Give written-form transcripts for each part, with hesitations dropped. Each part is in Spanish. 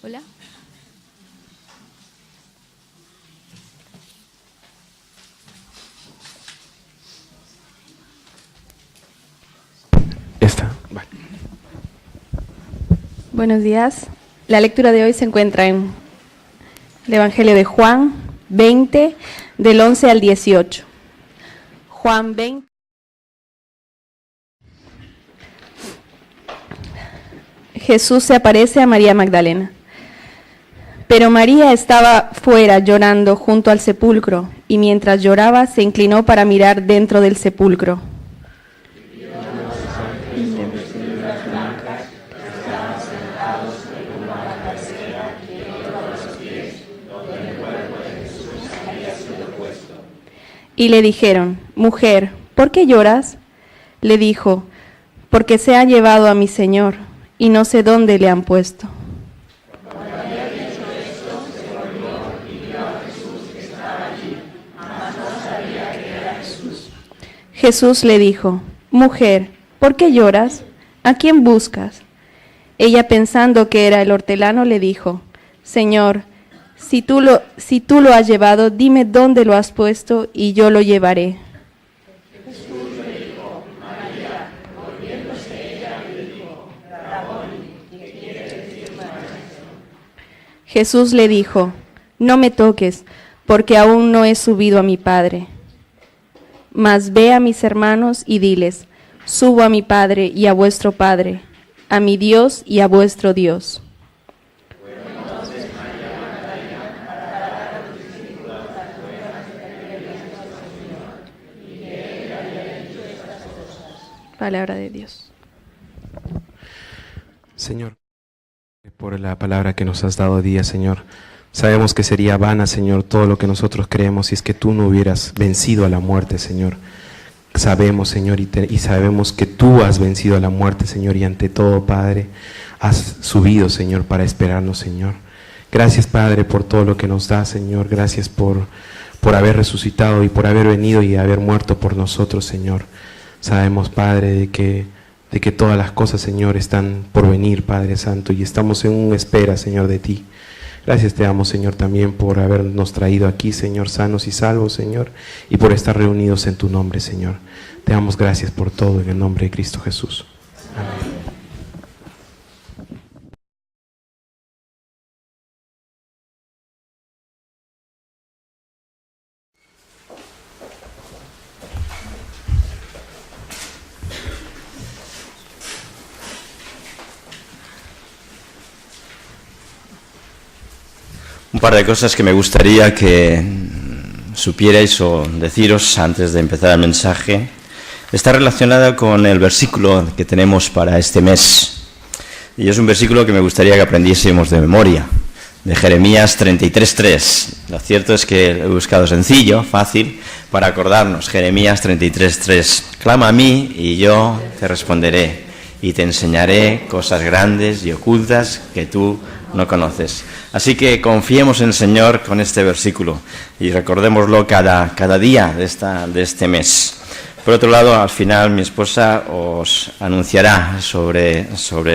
Hola. Vale. Buenos días. La lectura de hoy se encuentra en el Evangelio de Juan 20, del 11 al 18. Juan 20. Jesús se aparece a María Magdalena. Pero María estaba fuera llorando junto al sepulcro, y mientras lloraba se inclinó para mirar dentro del sepulcro. Y le dijeron: Mujer, ¿por qué lloras? Le dijo: Porque se ha llevado a mi Señor, y no sé dónde le han puesto. Jesús le dijo: Mujer, ¿por qué lloras? ¿A quién buscas? Ella, pensando que era el hortelano, le dijo: Señor, si tú lo has llevado, dime dónde lo has puesto y yo lo llevaré. Jesús le dijo: María. Volviéndose ella le dijo: Raboni, ¿qué quiere decir maestro? Jesús le dijo: No me toques, porque aún no he subido a mi Padre. Mas ve a mis hermanos y diles: Subo a mi Padre y a vuestro Padre, a mi Dios y a vuestro Dios. Palabra de Dios. Señor, por la palabra que nos has dado hoy día, Señor. Sabemos que sería vana, Señor, todo lo que nosotros creemos si es que tú no hubieras vencido a la muerte, Señor. Sabemos, Señor, y sabemos que tú has vencido a la muerte, Señor, y ante todo, Padre, has subido, Señor, para esperarnos, Señor. Gracias, Padre, por todo lo que nos das, Señor. Gracias por haber resucitado y por haber venido y haber muerto por nosotros, Señor. Sabemos, Padre, de que todas las cosas, Señor, están por venir, Padre Santo, y estamos en una espera, Señor, de ti. Gracias te damos, Señor, también por habernos traído aquí, Señor, sanos y salvos, Señor, y por estar reunidos en tu nombre, Señor. Te damos gracias por todo en el nombre de Cristo Jesús. Amén. Un par de cosas que me gustaría que supierais o deciros antes de empezar el mensaje. Está relacionada con el versículo que tenemos para este mes. Y es un versículo que me gustaría que aprendiésemos de memoria, de Jeremías 33:3. Lo cierto es que lo he buscado sencillo, fácil, para acordarnos. Jeremías 33:3. Clama a mí y yo te responderé, y te enseñaré cosas grandes y ocultas que tú no conoces. Así que confiemos en el Señor con este versículo y recordémoslo cada día de este mes. Por otro lado, al final mi esposa os anunciará sobre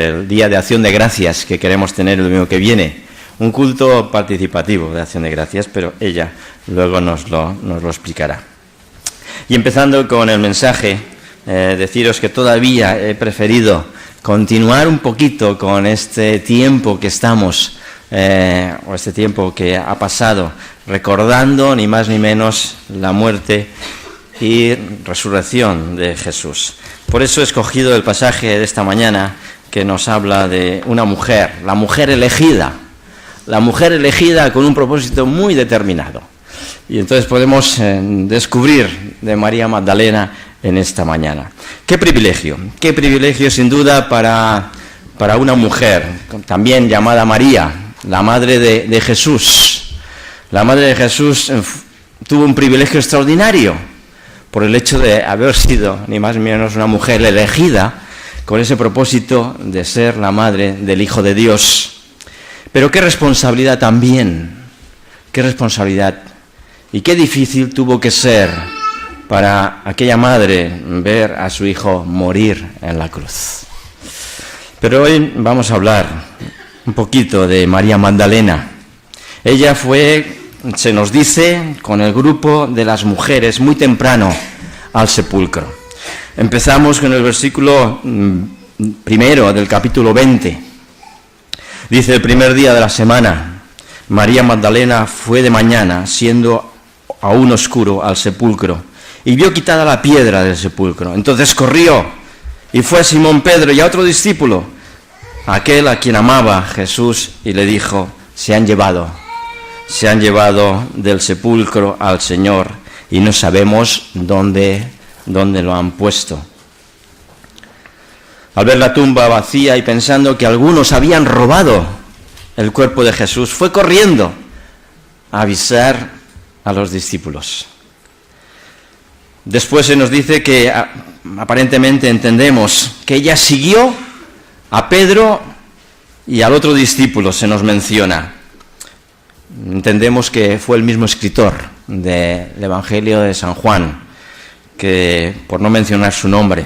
el Día de Acción de Gracias que queremos tener el domingo que viene. Un culto participativo de Acción de Gracias, pero ella luego nos lo explicará. Y empezando con el mensaje, deciros que todavía he preferido continuar un poquito con este tiempo que estamos, o este tiempo que ha pasado, recordando ni más ni menos la muerte y resurrección de Jesús. Por eso he escogido el pasaje de esta mañana que nos habla de una mujer, la mujer elegida con un propósito muy determinado. Y entonces podemos descubrir de María Magdalena en esta mañana. Qué privilegio sin duda para una mujer, también llamada María, la madre de Jesús. La madre de Jesús tuvo un privilegio extraordinario por el hecho de haber sido ni más ni menos una mujer elegida con ese propósito de ser la madre del Hijo de Dios. Pero qué responsabilidad también, qué responsabilidad y qué difícil tuvo que ser para aquella madre ver a su hijo morir en la cruz. Pero hoy vamos a hablar un poquito de María Magdalena. Ella fue, se nos dice, con el grupo de las mujeres muy temprano al sepulcro. Empezamos con el versículo primero del capítulo 20. Dice: el primer día de la semana, María Magdalena fue de mañana, siendo aún oscuro, al sepulcro, y vio quitada la piedra del sepulcro. Entonces corrió y fue a Simón Pedro y a otro discípulo, aquel a quien amaba Jesús, y le dijo: se han llevado del sepulcro al Señor, y no sabemos dónde lo han puesto. Al ver la tumba vacía y pensando que algunos habían robado el cuerpo de Jesús, fue corriendo a avisar a los discípulos. Después se nos dice que aparentemente entendemos que ella siguió a Pedro y al otro discípulo, se nos menciona. Entendemos que fue el mismo escritor del Evangelio de San Juan, que, por no mencionar su nombre,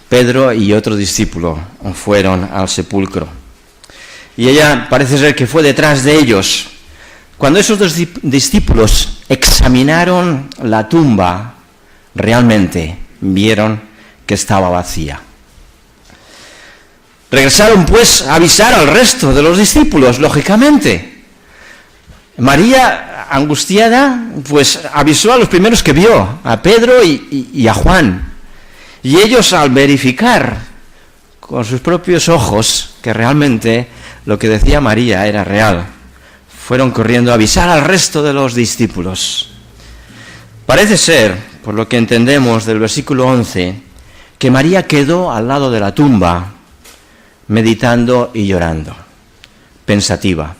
Pedro y otro discípulo fueron al sepulcro. Y ella parece ser que fue detrás de ellos. Cuando esos dos discípulos examinaron la tumba, realmente vieron que estaba vacía. Regresaron pues a avisar al resto de los discípulos, lógicamente. María, angustiada, pues avisó a los primeros que vio, a Pedro y a Juan. Y ellos, al verificar con sus propios ojos que realmente lo que decía María era real, fueron corriendo a avisar al resto de los discípulos. Parece ser, por lo que entendemos del versículo 11, que María quedó al lado de la tumba, meditando y llorando, pensativa.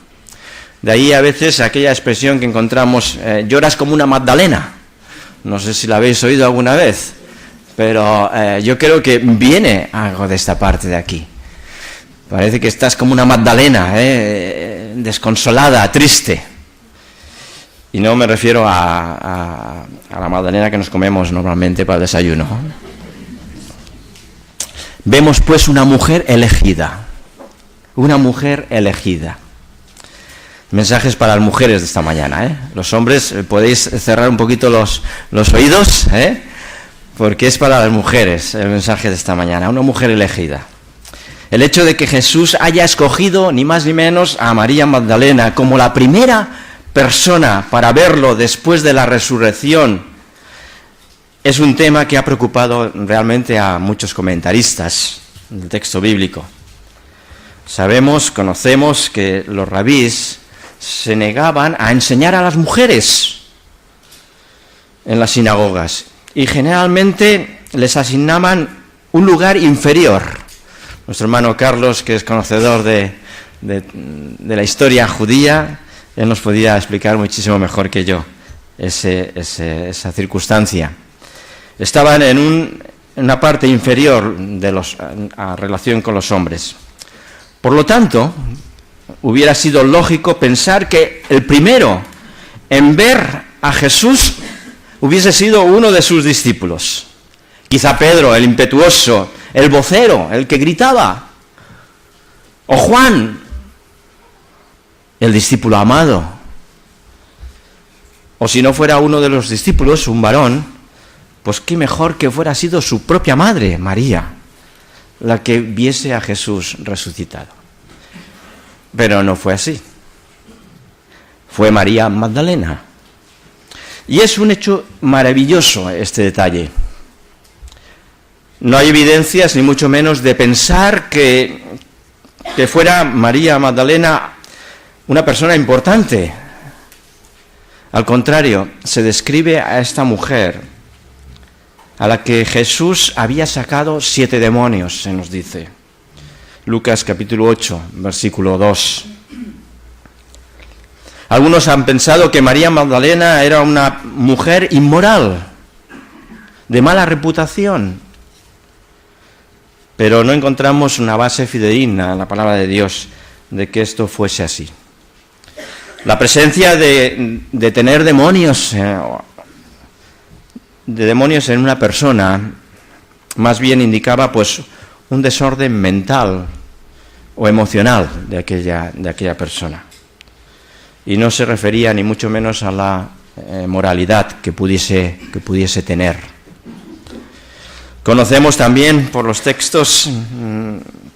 De ahí a veces aquella expresión que encontramos, lloras como una Magdalena. No sé si la habéis oído alguna vez, pero yo creo que viene algo de esta parte de aquí. Parece que estás como una Magdalena, desconsolada, triste. Y no me refiero a la magdalena que nos comemos normalmente para el desayuno. Vemos pues una mujer elegida. Una mujer elegida. Mensajes para las mujeres de esta mañana, Los hombres podéis cerrar un poquito los oídos, porque es para las mujeres el mensaje de esta mañana. Una mujer elegida. El hecho de que Jesús haya escogido ni más ni menos a María Magdalena como la primera persona para verlo después de la resurrección es un tema que ha preocupado realmente a muchos comentaristas del texto bíblico. Conocemos que los rabís se negaban a enseñar a las mujeres en las sinagogas y generalmente les asignaban un lugar inferior. Nuestro hermano Carlos, que es conocedor de la historia judía, él nos podía explicar muchísimo mejor que yo esa circunstancia. Estaban en una parte inferior a relación con los hombres. Por lo tanto, hubiera sido lógico pensar que el primero en ver a Jesús hubiese sido uno de sus discípulos. Quizá Pedro, el impetuoso, el vocero, el que gritaba. O Juan, el discípulo amado. O si no fuera uno de los discípulos, un varón, pues qué mejor que fuera sido su propia madre, María, la que viese a Jesús resucitado. Pero no fue así. Fue María Magdalena. Y es un hecho maravilloso este detalle. No hay evidencias, ni mucho menos, de pensar que fuera María Magdalena una persona importante. Al contrario, se describe a esta mujer, a la que Jesús había sacado 7 demonios, se nos dice. Lucas capítulo 8, versículo 2. Algunos han pensado que María Magdalena era una mujer inmoral, de mala reputación, pero no encontramos una base fidedigna en la palabra de Dios de que esto fuese así. La presencia de tener demonios en una persona más bien indicaba pues un desorden mental, o emocional de aquella persona. Y no se refería ni mucho menos a la moralidad que pudiese tener. Conocemos también por los textos,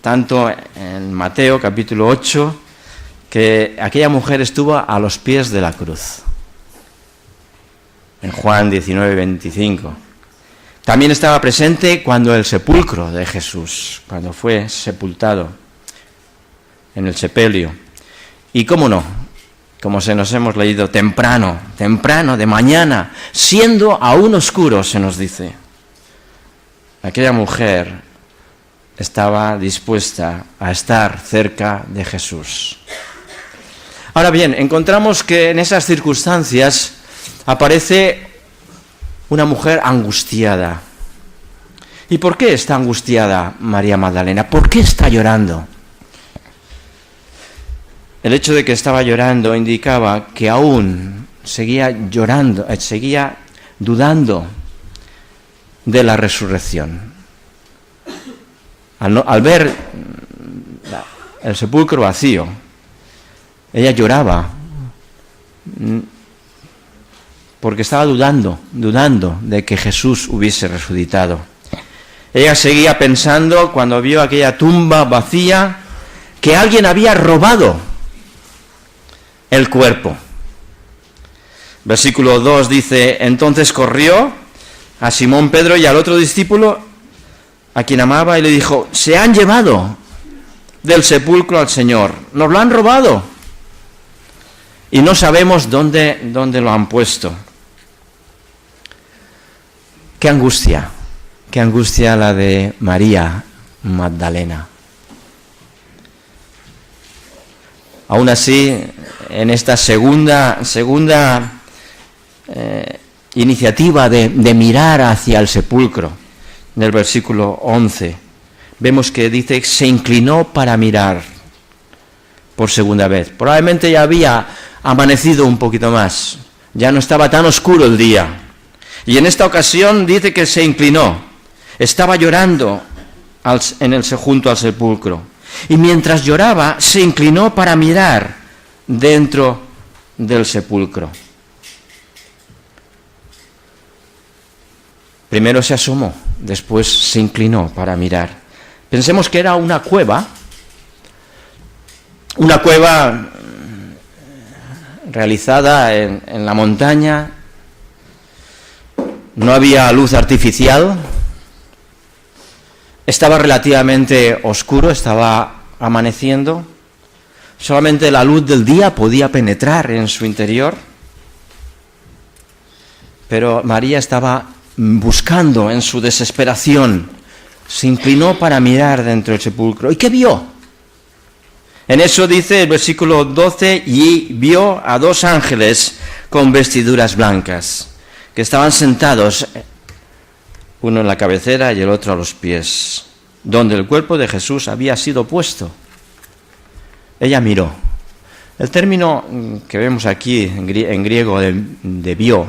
tanto en Mateo capítulo 8, que aquella mujer estuvo a los pies de la cruz. En Juan 19, 25. También estaba presente cuando el sepulcro de Jesús, cuando fue sepultado en el sepelio. Y cómo no, como se nos hemos leído, temprano, de mañana, siendo aún oscuro, se nos dice. Aquella mujer estaba dispuesta a estar cerca de Jesús. Ahora bien, encontramos que en esas circunstancias aparece una mujer angustiada. ¿Y por qué está angustiada María Magdalena? ¿Por qué está llorando? El hecho de que estaba llorando indicaba que aún seguía llorando, seguía dudando de la resurrección. Al ver el sepulcro vacío, ella lloraba porque estaba dudando de que Jesús hubiese resucitado. Ella seguía pensando, cuando vio aquella tumba vacía, que alguien había robado el cuerpo. Versículo 2 dice: entonces corrió a Simón Pedro y al otro discípulo, a quien amaba, y le dijo: se han llevado del sepulcro al Señor, nos lo han robado, y no sabemos dónde lo han puesto. Qué angustia la de María Magdalena. Aún así, en esta segunda iniciativa de mirar hacia el sepulcro, en el versículo 11, vemos que dice: se inclinó para mirar por segunda vez. Probablemente ya había amanecido un poquito más, ya no estaba tan oscuro el día. Y en esta ocasión dice que se inclinó, estaba llorando junto al sepulcro. Y mientras lloraba, se inclinó para mirar dentro del sepulcro. Primero se asomó, después se inclinó para mirar. Pensemos que era una cueva realizada en la montaña. No había luz artificial, estaba relativamente oscuro, estaba amaneciendo, solamente la luz del día podía penetrar en su interior, pero María estaba buscando en su desesperación, se inclinó para mirar dentro del sepulcro. ¿Y qué vio? En eso dice el versículo 12: y vio a dos ángeles con vestiduras blancas, que estaban sentados, uno en la cabecera y el otro a los pies, donde el cuerpo de Jesús había sido puesto. Ella miró. El término que vemos aquí en griego de vio,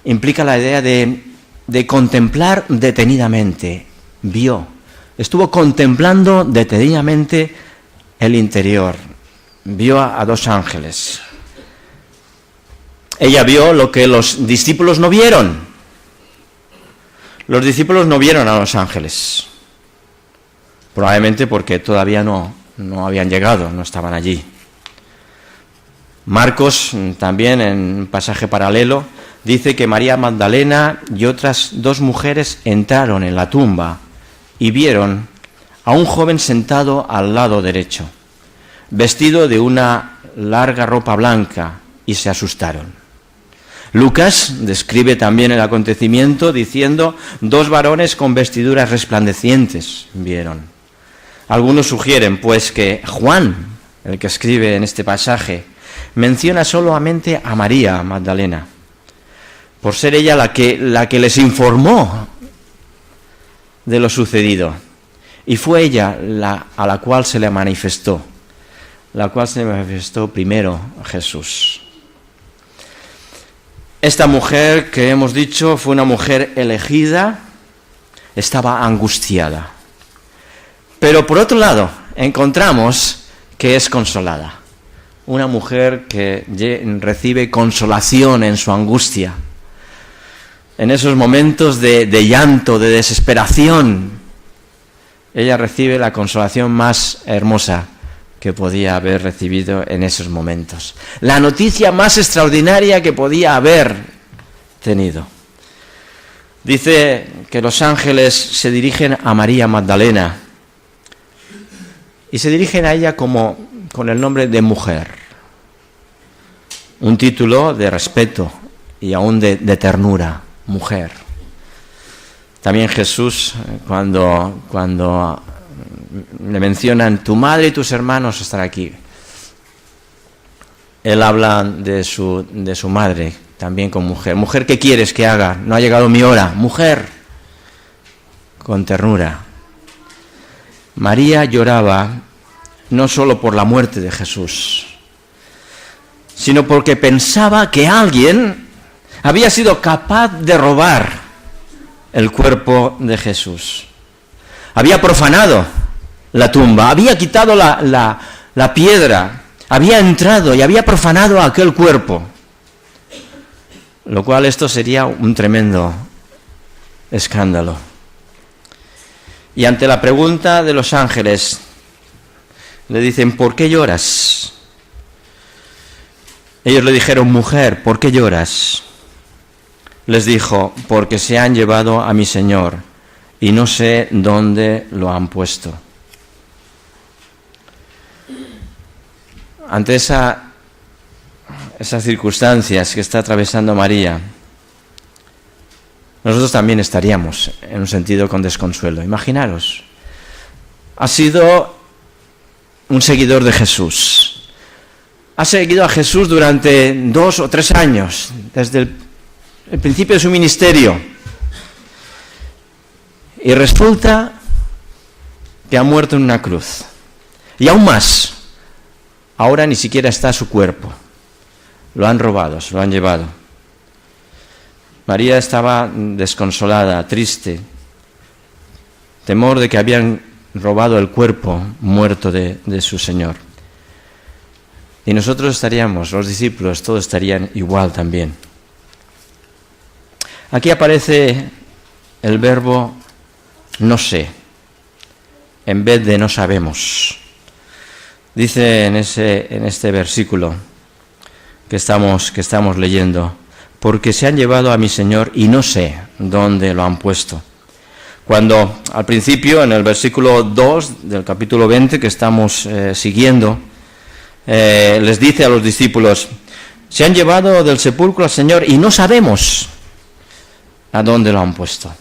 implica la idea de contemplar detenidamente. Vio. Estuvo contemplando detenidamente el interior. Vio a dos ángeles. Ella vio lo que los discípulos no vieron. Los discípulos no vieron a los ángeles, probablemente porque todavía no habían llegado, no estaban allí. Marcos, también en un pasaje paralelo, dice que María Magdalena y otras dos mujeres entraron en la tumba y vieron a un joven sentado al lado derecho, vestido de una larga ropa blanca, y se asustaron. Lucas describe también el acontecimiento diciendo: dos varones con vestiduras resplandecientes vieron. Algunos sugieren pues que Juan, el que escribe en este pasaje, menciona solamente a María Magdalena, por ser ella la que les informó de lo sucedido, y fue ella a la cual se le manifestó primero Jesús. Esta mujer que hemos dicho fue una mujer elegida, estaba angustiada. Pero por otro lado, encontramos que es consolada. Una mujer que recibe consolación en su angustia. En esos momentos de llanto, de desesperación, ella recibe la consolación más hermosa que podía haber recibido en esos momentos. La noticia más extraordinaria que podía haber tenido. Dice que los ángeles se dirigen a María Magdalena y se dirigen a ella con el nombre de mujer. Un título de respeto y aún de ternura. Mujer. También Jesús, cuando le mencionan tu madre y tus hermanos están aquí, él habla de su madre también con mujer. Mujer, ¿qué quieres que haga? No ha llegado mi hora. Mujer, con ternura. María lloraba no solo por la muerte de Jesús, sino porque pensaba que alguien había sido capaz de robar el cuerpo de Jesús. Había profanado la tumba, había quitado la piedra, había entrado y había profanado aquel cuerpo. Lo cual esto sería un tremendo escándalo. Y ante la pregunta de los ángeles, le dicen, ¿por qué lloras? Ellos le dijeron, mujer, ¿por qué lloras? Les dijo, porque se han llevado a mi Señor y no sé dónde lo han puesto. Ante esas circunstancias que está atravesando María, nosotros también estaríamos, en un sentido, con desconsuelo. Imaginaros, ha sido un seguidor de Jesús. Ha seguido a Jesús durante 2 o 3 años, desde el principio de su ministerio. Y resulta que ha muerto en una cruz. Y aún más, ahora ni siquiera está su cuerpo. Lo han robado, se lo han llevado. María estaba desconsolada, triste, temor de que habían robado el cuerpo muerto de su Señor. Y nosotros estaríamos, los discípulos, todos estarían igual también. Aquí aparece el verbo no sé, en vez de no sabemos. Dice en este versículo que estamos leyendo, porque se han llevado a mi Señor y no sé dónde lo han puesto. Cuando al principio, en el versículo 2 del capítulo 20 que estamos siguiendo, les dice a los discípulos, se han llevado del sepulcro al Señor y no sabemos a dónde lo han puesto.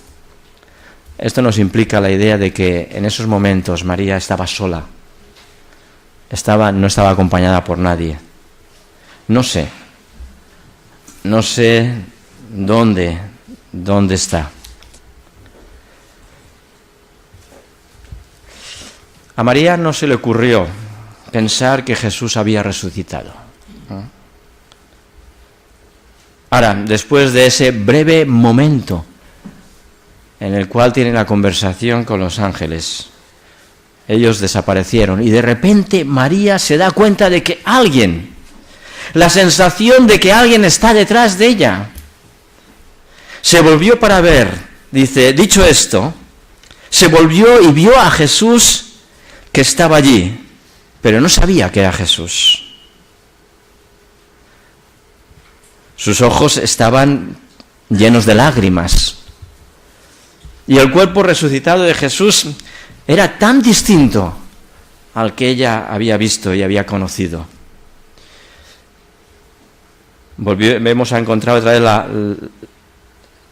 Esto nos implica la idea de que en esos momentos María estaba sola, no estaba acompañada por nadie. No sé dónde está. A María no se le ocurrió pensar que Jesús había resucitado. Ahora, después de ese breve momento en el cual tiene la conversación con los ángeles, ellos desaparecieron y de repente María se da cuenta de que alguien, la sensación de que alguien está detrás de ella, se volvió para ver. Dice, dicho esto, se volvió y vio a Jesús que estaba allí, pero no sabía que era Jesús. Sus ojos estaban llenos de lágrimas. Y el cuerpo resucitado de Jesús era tan distinto al que ella había visto y había conocido. Hemos encontrado otra vez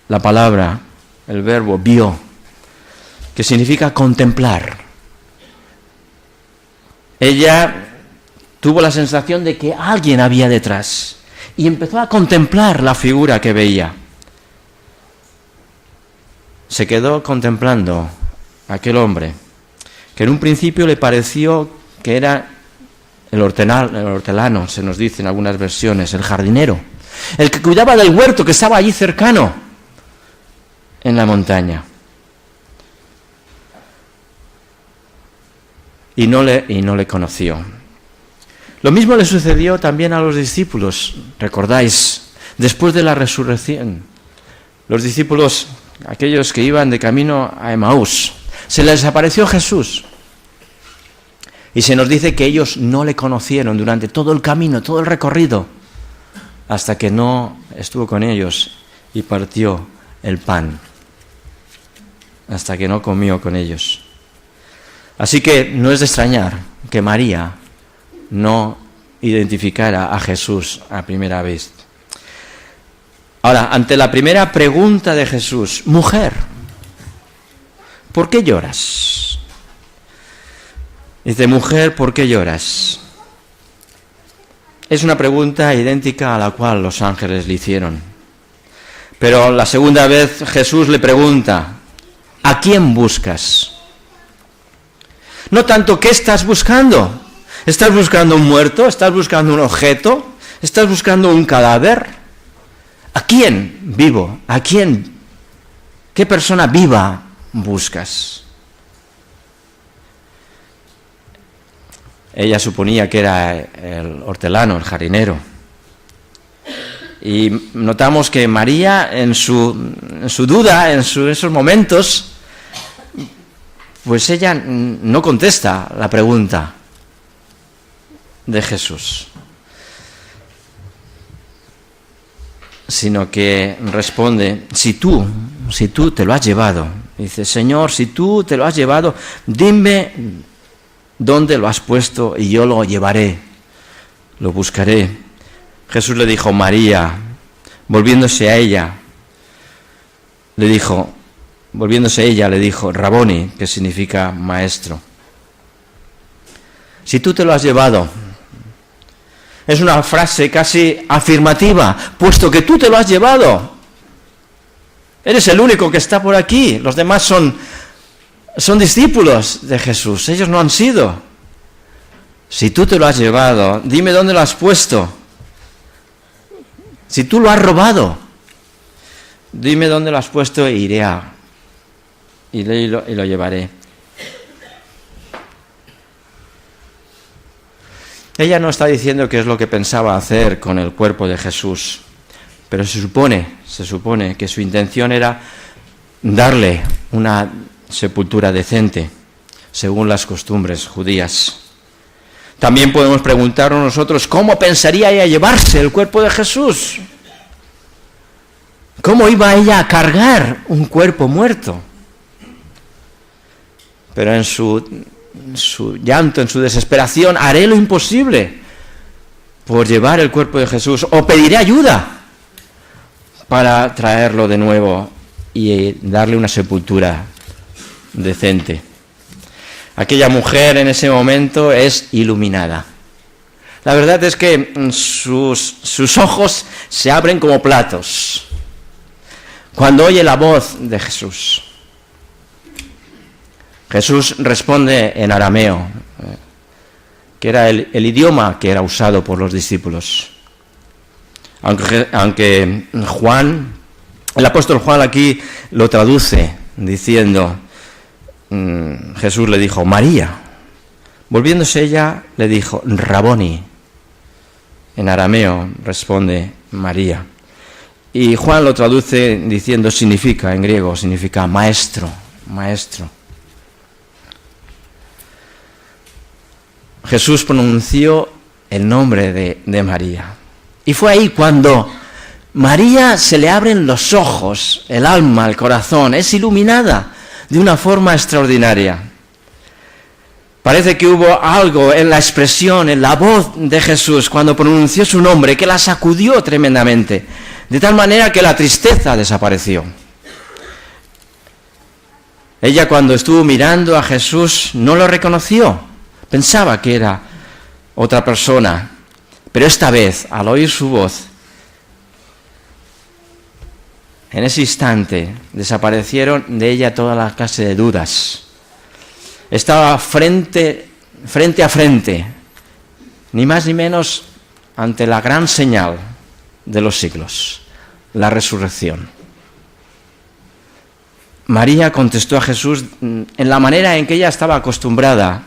la palabra, el verbo vio, que significa contemplar. Ella tuvo la sensación de que alguien había detrás y empezó a contemplar la figura que veía. Se quedó contemplando a aquel hombre, que en un principio le pareció que era el hortelano, se nos dice en algunas versiones, el jardinero, el que cuidaba del huerto que estaba allí cercano, en la montaña. y no le conoció. Lo mismo le sucedió también a los discípulos, recordáis, después de la resurrección. Los discípulos, aquellos que iban de camino a Emaús, se les apareció Jesús. Y se nos dice que ellos no le conocieron durante todo el camino, todo el recorrido, hasta que no estuvo con ellos y partió el pan, hasta que no comió con ellos. Así que no es de extrañar que María no identificara a Jesús a primera vez. Ahora, ante la primera pregunta de Jesús, mujer, ¿por qué lloras? Dice, mujer, ¿por qué lloras? Es una pregunta idéntica a la cual los ángeles le hicieron. Pero la segunda vez Jesús le pregunta, ¿a quién buscas? No tanto, ¿qué estás buscando? ¿Estás buscando un muerto? ¿Estás buscando un objeto? ¿Estás buscando un cadáver? ¿A quién vivo? ¿A quién? ¿Qué persona viva buscas? Ella suponía que era el hortelano, el jardinero. Y notamos que María, en su duda, en esos momentos, pues ella no contesta la pregunta de Jesús, sino que responde, si tú te lo has llevado, dice, Señor, si tú te lo has llevado, dime dónde lo has puesto y yo lo llevaré, lo buscaré. Jesús le dijo, María, volviéndose ella le dijo, Raboni, que significa maestro. Si tú te lo has llevado, es una frase casi afirmativa, puesto que tú te lo has llevado. Eres el único que está por aquí, los demás son discípulos de Jesús, ellos no han sido. Si tú te lo has llevado, dime dónde lo has puesto. Si tú lo has robado, dime dónde lo has puesto e iré y lo llevaré. Ella no está diciendo qué es lo que pensaba hacer con el cuerpo de Jesús, pero se supone que su intención era darle una sepultura decente, según las costumbres judías. También podemos preguntarnos nosotros, ¿cómo pensaría ella llevarse el cuerpo de Jesús? ¿Cómo iba ella a cargar un cuerpo muerto? Pero en su llanto, en su desesperación, haré lo imposible por llevar el cuerpo de Jesús, o pediré ayuda para traerlo de nuevo y darle una sepultura decente. Aquella mujer en ese momento es iluminada. La verdad es que sus ojos se abren como platos cuando oye la voz de Jesús. Jesús responde en arameo, que era el idioma que era usado por los discípulos. Aunque el apóstol Juan aquí lo traduce diciendo, Jesús le dijo, María. Volviéndose ella, le dijo, Raboni. En arameo responde María. Y Juan lo traduce diciendo, en griego, significa maestro. Jesús pronunció el nombre de María. Y fue ahí cuando María se le abren los ojos, el alma, el corazón, es iluminada de una forma extraordinaria. Parece que hubo algo en la expresión, en la voz de Jesús cuando pronunció su nombre que la sacudió tremendamente, de tal manera que la tristeza desapareció. Ella, cuando estuvo mirando a Jesús, no lo reconoció. Pensaba que era otra persona, pero esta vez, al oír su voz, en ese instante desaparecieron de ella toda la clase de dudas. Estaba frente a frente, ni más ni menos, ante la gran señal de los siglos, la resurrección. María contestó a Jesús en la manera en que ella estaba acostumbrada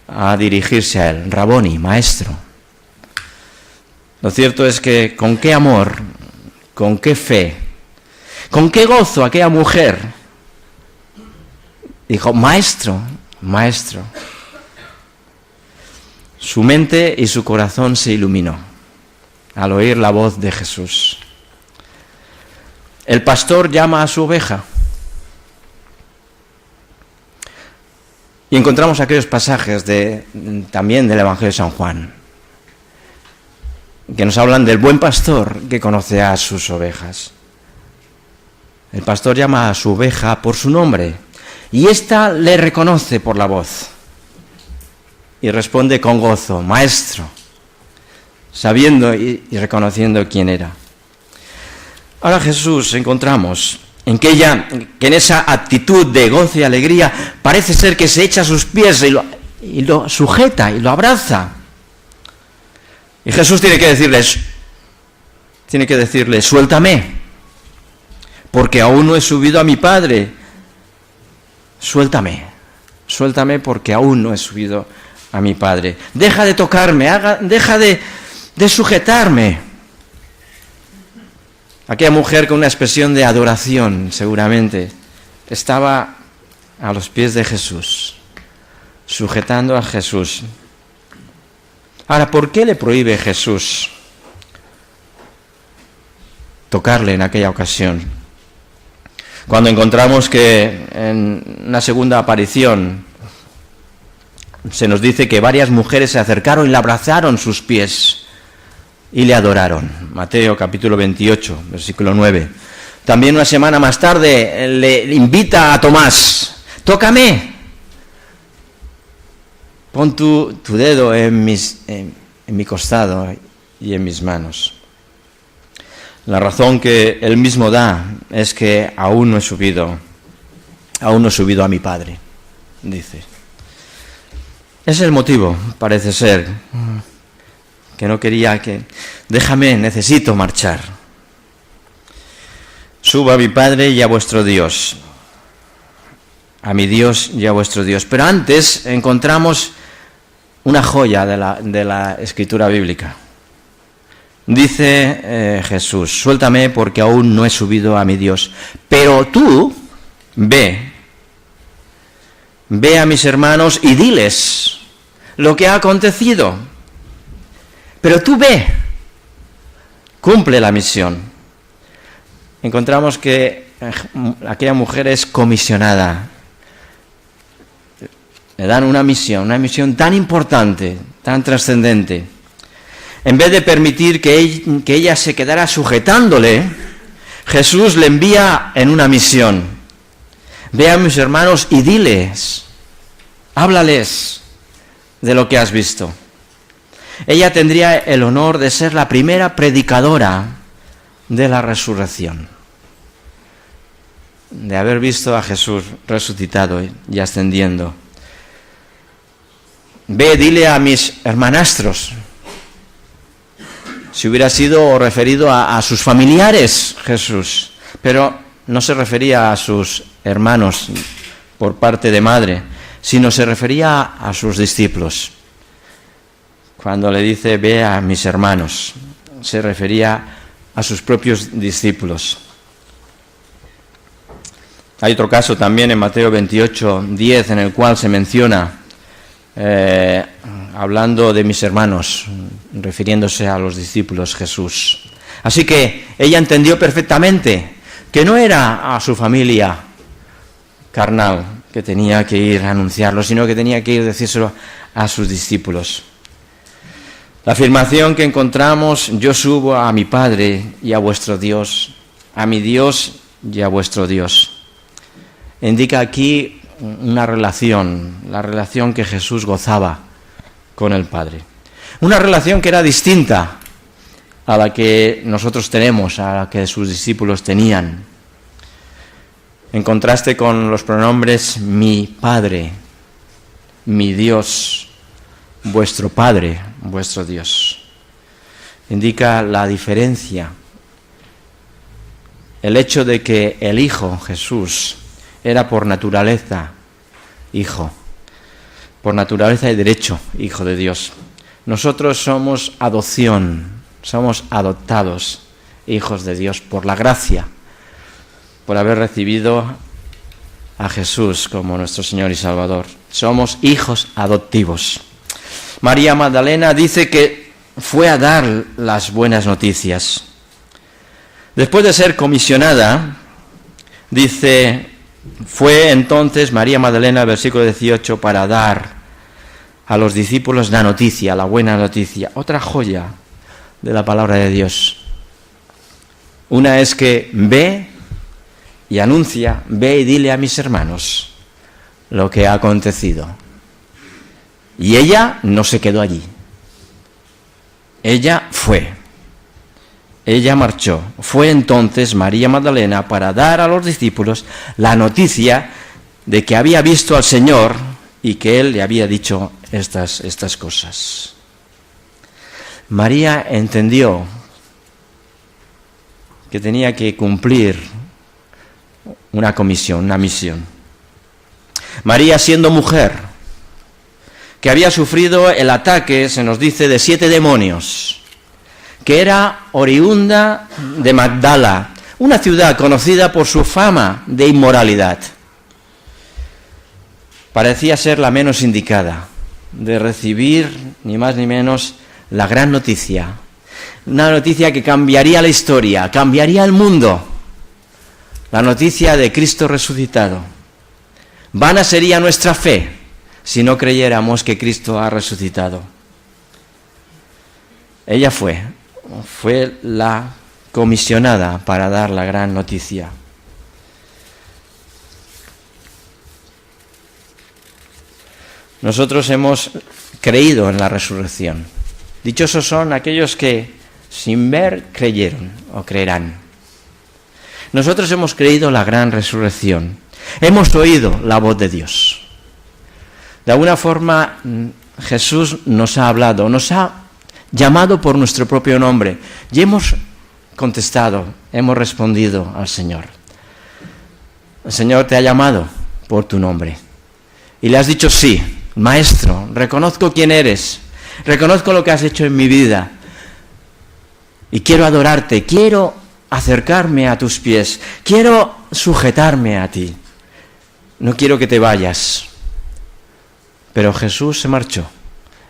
a dirigirse a él, Raboni, maestro. Lo cierto es que con qué amor, con qué fe, con qué gozo aquella mujer dijo, maestro, maestro. Su mente y su corazón se iluminó al oír la voz de Jesús. El pastor llama a su oveja. Y encontramos aquellos pasajes también del Evangelio de San Juan, que nos hablan del buen pastor que conoce a sus ovejas. El pastor llama a su oveja por su nombre, y ésta le reconoce por la voz. Y responde con gozo, maestro, sabiendo y reconociendo quién era. Ahora Jesús encontramos en que en esa actitud de gozo y alegría parece ser que se echa a sus pies y lo sujeta y lo abraza. Y Jesús tiene que decirle, suéltame, porque aún no he subido a mi Padre. Suéltame porque aún no he subido a mi Padre. Deja de tocarme, deja de sujetarme. Aquella mujer con una expresión de adoración, seguramente, estaba a los pies de Jesús, sujetando a Jesús. Ahora, ¿por qué le prohíbe Jesús tocarle en aquella ocasión? Cuando encontramos que en una segunda aparición se nos dice que varias mujeres se acercaron y le abrazaron sus pies y le adoraron. Mateo capítulo 28, versículo 9. También una semana más tarde le invita a Tomás, tócame, pon tu dedo en mi costado y en mis manos. La razón que él mismo da es que aún no he subido a mi Padre, dice. Ese es el motivo, parece ser, que no quería déjame, necesito marchar. Subo a mi Padre y a vuestro Dios, a mi Dios y a vuestro Dios. Pero antes encontramos una joya de la Escritura bíblica. Dice Jesús, suéltame porque aún no he subido a mi Dios. Pero tú, ve a mis hermanos y diles lo que ha acontecido. Pero tú ve, cumple la misión. Encontramos que aquella mujer es comisionada. Le dan una misión tan importante, tan trascendente. En vez de permitir que ella se quedara sujetándole, Jesús le envía en una misión. Ve a mis hermanos y diles, háblales de lo que has visto. Ella tendría el honor de ser la primera predicadora de la resurrección, de haber visto a Jesús resucitado y ascendiendo. Ve, dile a mis hermanastros. Si hubiera sido referido a sus familiares, Jesús, pero no se refería a sus hermanos por parte de madre, sino se refería a sus discípulos. Cuando le dice, ve a mis hermanos, se refería a sus propios discípulos. Hay otro caso también en Mateo 28, 10, en el cual se menciona, hablando de mis hermanos, refiriéndose a los discípulos Jesús. Así que ella entendió perfectamente que no era a su familia carnal que tenía que ir a anunciarlo, sino que tenía que ir a decírselo a sus discípulos. La afirmación que encontramos, yo subo a mi Padre y a vuestro Dios, a mi Dios y a vuestro Dios, indica aquí una relación, la relación que Jesús gozaba con el Padre. Una relación que era distinta a la que nosotros tenemos, a la que sus discípulos tenían. En contraste con los pronombres mi Padre, mi Dios, vuestro Padre, vuestro Dios. Indica la diferencia. El hecho de que el Hijo, Jesús, era por naturaleza Hijo. por naturaleza y derecho, hijo de Dios. Nosotros somos adopción, somos adoptados, hijos de Dios, por la gracia, por haber recibido a Jesús como nuestro Señor y Salvador. Somos hijos adoptivos. María Magdalena dice que fue a dar las buenas noticias. Después de ser comisionada, dice, fue entonces María Magdalena, versículo 18, para dar a los discípulos la noticia, la buena noticia, otra joya de la palabra de Dios. Una es que ve y anuncia, ve y dile a mis hermanos lo que ha acontecido. Y ella no se quedó allí. Ella fue. Ella marchó. Fue entonces María Magdalena para dar a los discípulos la noticia de que había visto al Señor y que Él le había dicho estas cosas. María entendió que tenía que cumplir una comisión, una misión. María, siendo mujer, que había sufrido el ataque, se nos dice, de 7 demonios, que era oriunda de Magdala, una ciudad conocida por su fama de inmoralidad, parecía ser la menos indicada de recibir, ni más ni menos, la gran noticia. Una noticia que cambiaría la historia, cambiaría el mundo. La noticia de Cristo resucitado. Vana sería nuestra fe si no creyéramos que Cristo ha resucitado. Ella fue la comisionada para dar la gran noticia. Nosotros hemos creído en la resurrección. Dichosos son aquellos que sin ver creyeron o creerán. Nosotros hemos creído la gran resurrección. Hemos oído la voz de Dios. De alguna forma Jesús nos ha hablado, nos ha llamado por nuestro propio nombre y hemos contestado, hemos respondido al Señor. El Señor te ha llamado por tu nombre y le has dicho sí, Maestro, reconozco quién eres, reconozco lo que has hecho en mi vida y quiero adorarte, quiero acercarme a tus pies, quiero sujetarme a ti, no quiero que te vayas. Pero Jesús se marchó.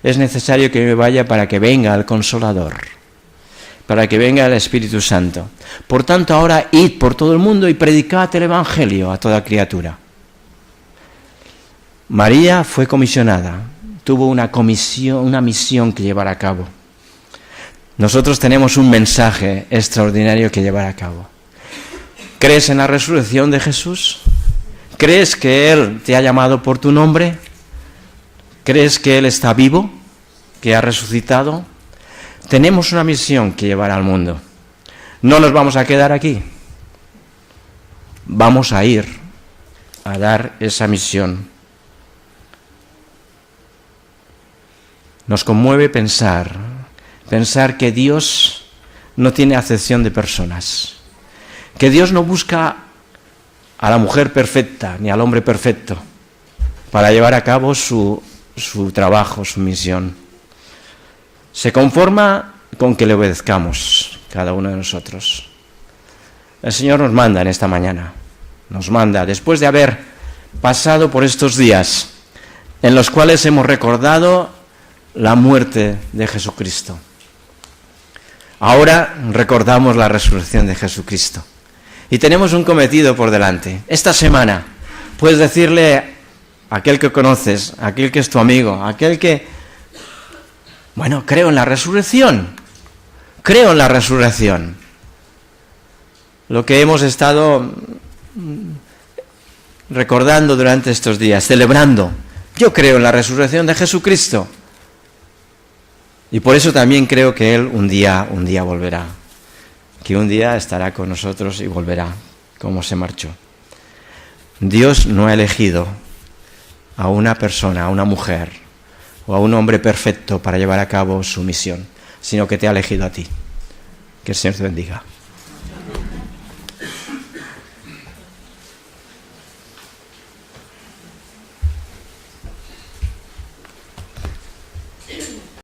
Es necesario que me vaya para que venga el Consolador, para que venga el Espíritu Santo. Por tanto, ahora id por todo el mundo y predicad el Evangelio a toda criatura. María fue comisionada, tuvo una misión que llevar a cabo. Nosotros tenemos un mensaje extraordinario que llevar a cabo. ¿Crees en la resurrección de Jesús? ¿Crees que Él te ha llamado por tu nombre? ¿Crees que Él está vivo? ¿Que ha resucitado? Tenemos una misión que llevar al mundo. No nos vamos a quedar aquí. Vamos a ir a dar esa misión. Nos conmueve pensar que Dios no tiene acepción de personas, que Dios no busca a la mujer perfecta ni al hombre perfecto para llevar a cabo su trabajo, su misión. Se conforma con que le obedezcamos cada uno de nosotros. El Señor nos manda en esta mañana, nos manda después de haber pasado por estos días en los cuales hemos recordado la muerte de Jesucristo. Ahora recordamos la resurrección de Jesucristo. Y tenemos un cometido por delante. Esta semana puedes decirle a aquel que conoces, a aquel que es tu amigo, a aquel que, bueno, creo en la resurrección. Creo en la resurrección. Lo que hemos estado recordando durante estos días, celebrando. Yo creo en la resurrección de Jesucristo. Y por eso también creo que Él un día volverá, que un día estará con nosotros y volverá, como se marchó. Dios no ha elegido a una persona, a una mujer o a un hombre perfecto para llevar a cabo su misión, sino que te ha elegido a ti. Que el Señor te bendiga.